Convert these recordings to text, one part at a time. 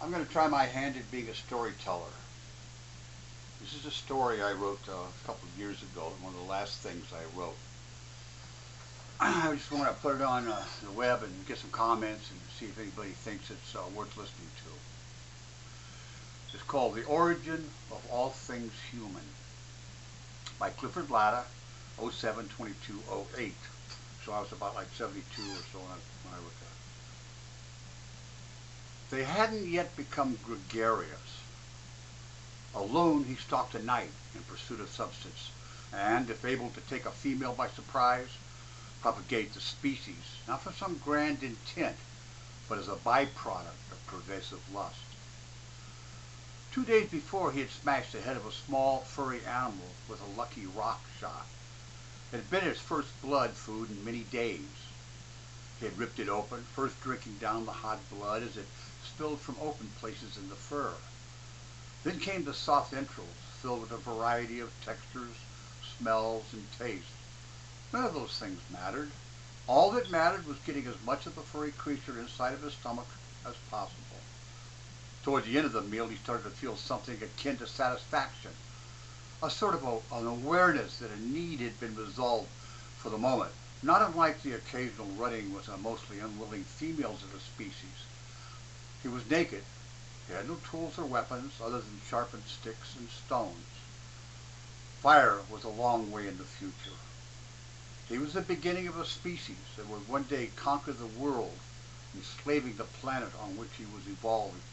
I'm going to try my hand at being a storyteller. This is a story I wrote a couple of years ago, one of the last things I wrote. I just want to put it on the web and get some comments and see if anybody thinks it's worth listening to. It's called The Origin of All Things Human by Clifford Latta, 07/22/08. So I was about like 72 or so when I wrote that. They hadn't yet become gregarious. Alone he stalked a night in pursuit of substance, and if able to take a female by surprise, propagate the species, not for some grand intent, but as a byproduct of pervasive lust. 2 days before, he had smashed the head of a small, furry animal with a lucky rock shot. It had been his first blood food in many days. He had ripped it open, first drinking down the hot blood as it spilled from open places in the fur. Then came the soft entrails, filled with a variety of textures, smells, and tastes. None of those things mattered. All that mattered was getting as much of the furry creature inside of his stomach as possible. Toward the end of the meal, he started to feel something akin to satisfaction, a sort of an awareness that a need had been resolved for the moment, not unlike the occasional rutting with mostly unwilling females of the species. He was naked. He had no tools or weapons other than sharpened sticks and stones. Fire was a long way in the future. He was the beginning of a species that would one day conquer the world, enslaving the planet on which he was evolving.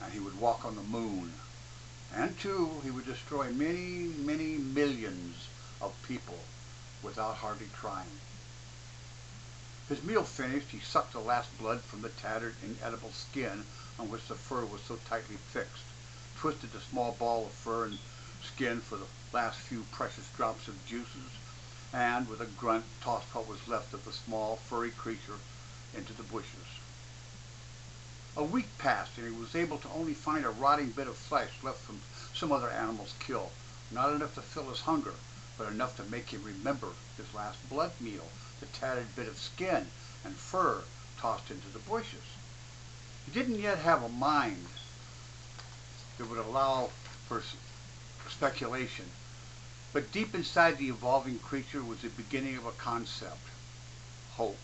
And he would walk on the moon. And too, he would destroy many, many millions of people without hardly trying. His meal finished, he sucked the last blood from the tattered, inedible skin on which the fur was so tightly fixed, twisted the small ball of fur and skin for the last few precious drops of juices, and with a grunt tossed what was left of the small, furry creature into the bushes. A week passed, and he was able to only find a rotting bit of flesh left from some other animal's kill, not enough to fill his hunger, but enough to make him remember his last blood meal, the tattered bit of skin and fur tossed into the bushes. He didn't yet have a mind that would allow for speculation, but deep inside the evolving creature was the beginning of a concept: hope.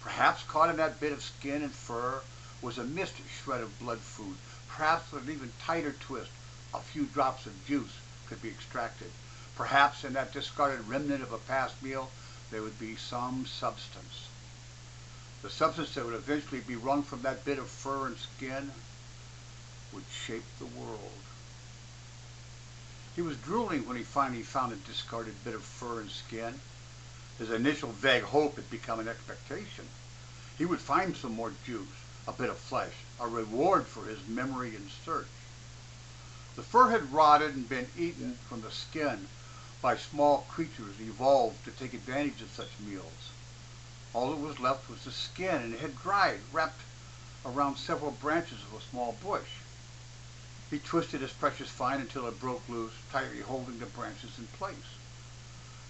Perhaps caught in that bit of skin and fur was a missed shred of blood food. Perhaps with an even tighter twist, a few drops of juice could be extracted. Perhaps in that discarded remnant of a past meal, there would be some substance. The substance that would eventually be wrung from that bit of fur and skin would shape the world. He was drooling when he finally found a discarded bit of fur and skin. His initial vague hope had become an expectation. He would find some more juice, a bit of flesh, a reward for his memory and search. The fur had rotted and been eaten from the skin by small creatures evolved to take advantage of such meals. All that was left was the skin, and it had dried, wrapped around several branches of a small bush. He twisted his precious find until it broke loose, tightly holding the branches in place.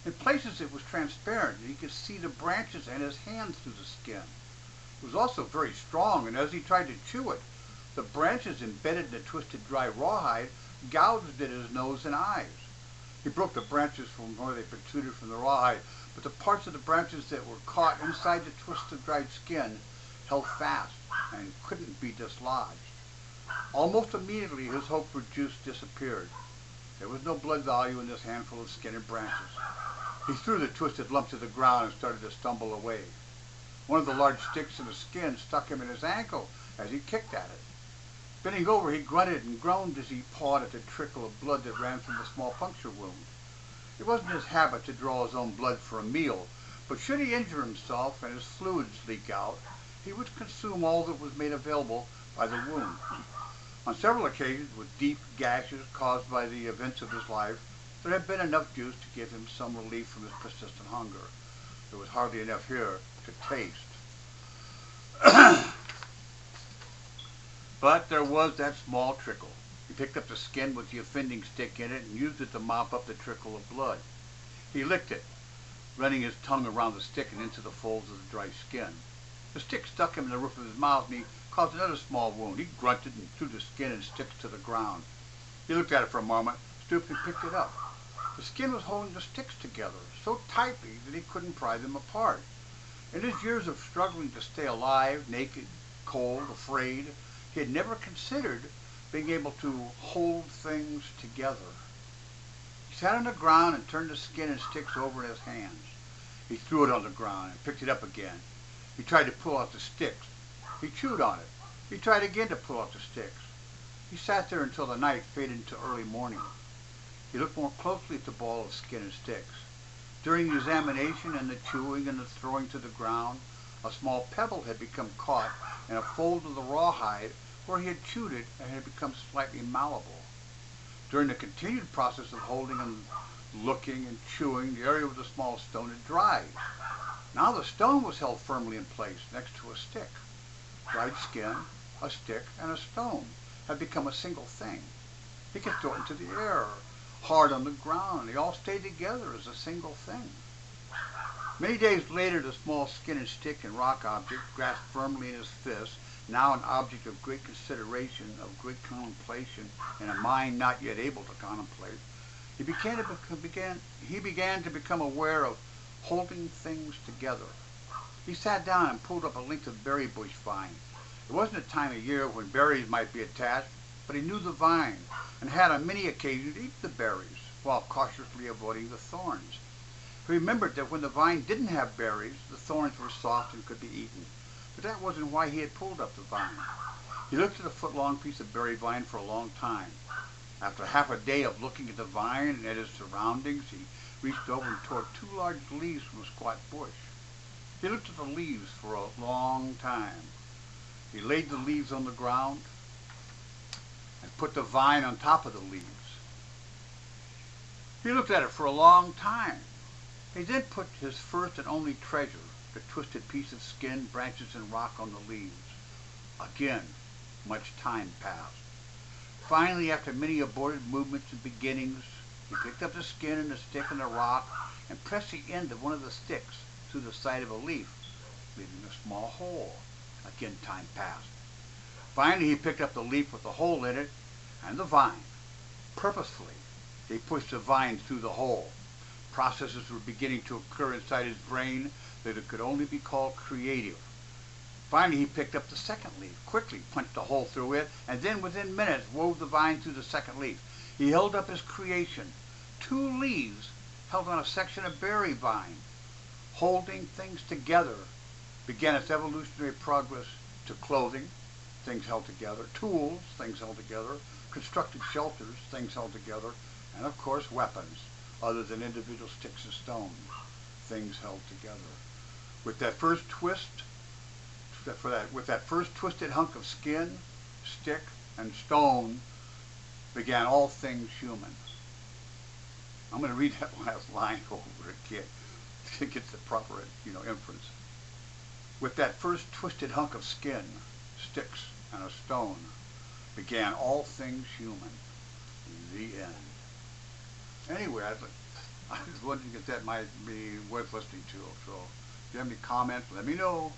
In places it was transparent, and he could see the branches and his hands through the skin. It was also very strong, and as he tried to chew it, the branches embedded in the twisted dry rawhide gouged at his nose and eyes. He broke the branches from where they protruded from the rawhide, but the parts of the branches that were caught inside the twisted dried skin held fast and couldn't be dislodged. Almost immediately his hope for juice disappeared. There was no blood value in this handful of skin and branches. He threw the twisted lump to the ground and started to stumble away. One of the large sticks in the skin stuck him in his ankle as he kicked at it. Bending over, he grunted and groaned as he pawed at the trickle of blood that ran from the small puncture wound. It wasn't his habit to draw his own blood for a meal, but should he injure himself and his fluids leak out, he would consume all that was made available by the wound. On several occasions, with deep gashes caused by the events of his life, there had been enough juice to give him some relief from his persistent hunger. There was hardly enough here to taste. But there was that small trickle. He picked up the skin with the offending stick in it and used it to mop up the trickle of blood. He licked it, running his tongue around the stick and into the folds of the dry skin. The stick stuck him in the roof of his mouth, and he caused another small wound. He grunted and threw the skin and sticks to the ground. He looked at it for a moment, stooped and picked it up. The skin was holding the sticks together so tightly that he couldn't pry them apart. In his years of struggling to stay alive, naked, cold, afraid, he had never considered being able to hold things together. He sat on the ground and turned the skin and sticks over in his hands. He threw it on the ground and picked it up again. He tried to pull out the sticks. He chewed on it. He tried again to pull out the sticks. He sat there until the night faded into early morning. He looked more closely at the ball of skin and sticks. During the examination and the chewing and the throwing to the ground, a small pebble had become caught in a fold of the rawhide where he had chewed it and had become slightly malleable. During the continued process of holding and looking and chewing, the area with the small stone had dried. Now the stone was held firmly in place next to a stick. Dried skin, a stick, and a stone had become a single thing. He could throw it into the air, hard on the ground, and they all stayed together as a single thing. Many days later, the small skin and stick and rock object, grasped firmly in his fist, now an object of great consideration, of great contemplation, in a mind not yet able to contemplate, he began to become aware of holding things together. He sat down and pulled up a length of berry bush vine. It wasn't a time of year when berries might be attached, but he knew the vine and had on many occasions eaten the berries while cautiously avoiding the thorns. He remembered that when the vine didn't have berries, the thorns were soft and could be eaten. But that wasn't why he had pulled up the vine. He looked at a foot-long piece of berry vine for a long time. After half a day of looking at the vine and at his surroundings, he reached over and tore two large leaves from a squat bush. He looked at the leaves for a long time. He laid the leaves on the ground and put the vine on top of the leaves. He looked at it for a long time. He then put his first and only treasure, the twisted piece of skin, branches, and rock, on the leaves. Again, much time passed. Finally, after many aborted movements and beginnings, he picked up the skin and the stick and the rock and pressed the end of one of the sticks through the side of a leaf, leaving a small hole. Again, time passed. Finally, he picked up the leaf with the hole in it and the vine. Purposefully, he pushed the vine through the hole. Processes were beginning to occur inside his brain that it could only be called creative. Finally, he picked up the second leaf, quickly punched a hole through it, and then within minutes wove the vine through the second leaf. He held up his creation. Two leaves held on a section of berry vine. Holding things together began its evolutionary progress to clothing, things held together, tools, things held together, constructed shelters, things held together, and of course weapons, other than individual sticks and stones, things held together. With that first twisted hunk of skin, stick, and stone, began all things human. I'm going to read that last line over again to get the proper, inference. With that first twisted hunk of skin, sticks, and a stone, began all things human. The end. Anyway, I was wondering if that might be worth listening to. So if you have any comments, let me know.